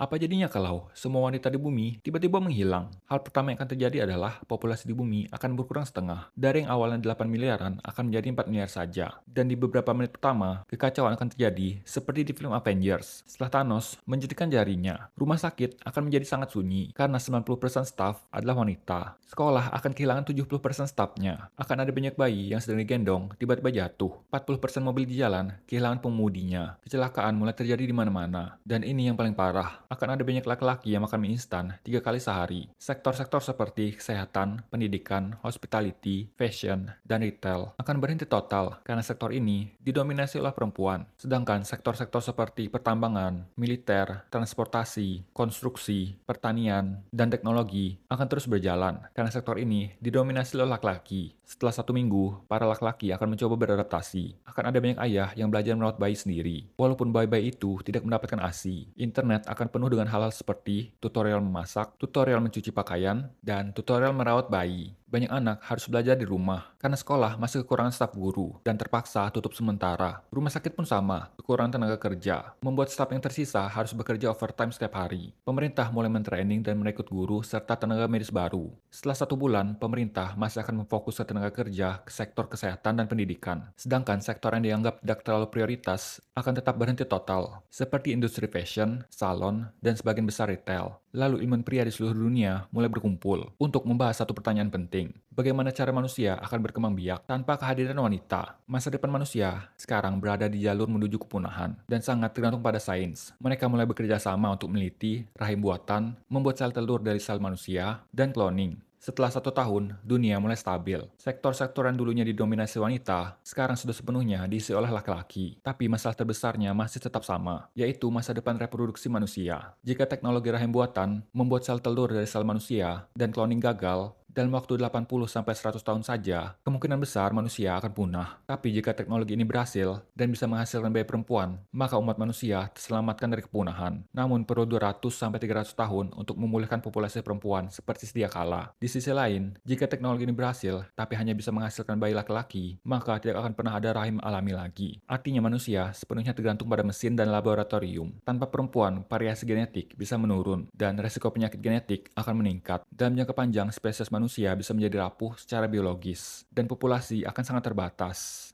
Apa jadinya kalau semua wanita di bumi tiba-tiba menghilang? Hal pertama yang akan terjadi adalah populasi di bumi akan berkurang setengah. Dari yang awalnya 8 miliaran akan menjadi 4 miliar saja. Dan di beberapa menit pertama, kekacauan akan terjadi seperti di film Avengers. Setelah Thanos menjadikan jarinya, rumah sakit akan menjadi sangat sunyi karena 90% staf adalah wanita. Sekolah akan kehilangan 70% stafnya. Akan ada banyak bayi yang sedang digendong tiba-tiba jatuh. 40% mobil di jalan kehilangan pengemudinya. Kecelakaan mulai terjadi di mana-mana. Dan ini yang paling parah, akan ada banyak laki-laki yang makan mie instan 3 kali sehari. Sektor-sektor seperti kesehatan, pendidikan, hospitality, fashion, dan retail akan berhenti total karena sektor ini didominasi oleh perempuan. Sedangkan sektor-sektor seperti pertambangan, militer, transportasi, konstruksi, pertanian, dan teknologi akan terus berjalan karena sektor ini didominasi oleh laki-laki. Setelah 1 minggu, para laki-laki akan mencoba beradaptasi. Akan ada banyak ayah yang belajar merawat bayi sendiri. Walaupun bayi-bayi itu tidak mendapatkan ASI, internet akan penuh dengan hal-hal seperti tutorial memasak, tutorial mencuci pakaian, dan tutorial merawat bayi. Banyak anak harus belajar di rumah karena sekolah masih kekurangan staf guru dan terpaksa tutup sementara. Rumah sakit pun sama, kekurangan tenaga kerja, membuat staf yang tersisa harus bekerja overtime setiap hari. Pemerintah mulai mentraining dan merekrut guru serta tenaga medis baru. Setelah 1 bulan, pemerintah masih akan memfokuskan tenaga kerja ke sektor kesehatan dan pendidikan. Sedangkan sektor yang dianggap tidak terlalu prioritas akan tetap berhenti total, seperti industri fashion, salon, dan sebagian besar retail. Lalu ilmuwan pria di seluruh dunia mulai berkumpul untuk membahas satu pertanyaan penting. Bagaimana cara manusia akan berkembang biak tanpa kehadiran wanita? Masa depan manusia sekarang berada di jalur menuju kepunahan dan sangat tergantung pada sains. Mereka mulai bekerja sama untuk meneliti, rahim buatan, membuat sel telur dari sel manusia, dan cloning. Setelah 1 tahun, dunia mulai stabil. Sektor-sektor yang dulunya didominasi wanita, sekarang sudah sepenuhnya diisi oleh laki-laki. Tapi masalah terbesarnya masih tetap sama, yaitu masa depan reproduksi manusia. Jika teknologi rahim buatan membuat sel telur dari sel manusia dan cloning gagal, dalam waktu 80-100 tahun saja, kemungkinan besar manusia akan punah. Tapi jika teknologi ini berhasil dan bisa menghasilkan bayi perempuan, maka umat manusia terselamatkan dari kepunahan. Namun perlu 200-300 tahun untuk memulihkan populasi perempuan seperti sedia kala. Di sisi lain, jika teknologi ini berhasil, tapi hanya bisa menghasilkan bayi laki-laki, maka tidak akan pernah ada rahim alami lagi. Artinya manusia sepenuhnya tergantung pada mesin dan laboratorium. Tanpa perempuan, variasi genetik bisa menurun, dan resiko penyakit genetik akan meningkat. Dalam jangka panjang, spesies manusia bisa menjadi rapuh secara biologis, dan populasi akan sangat terbatas.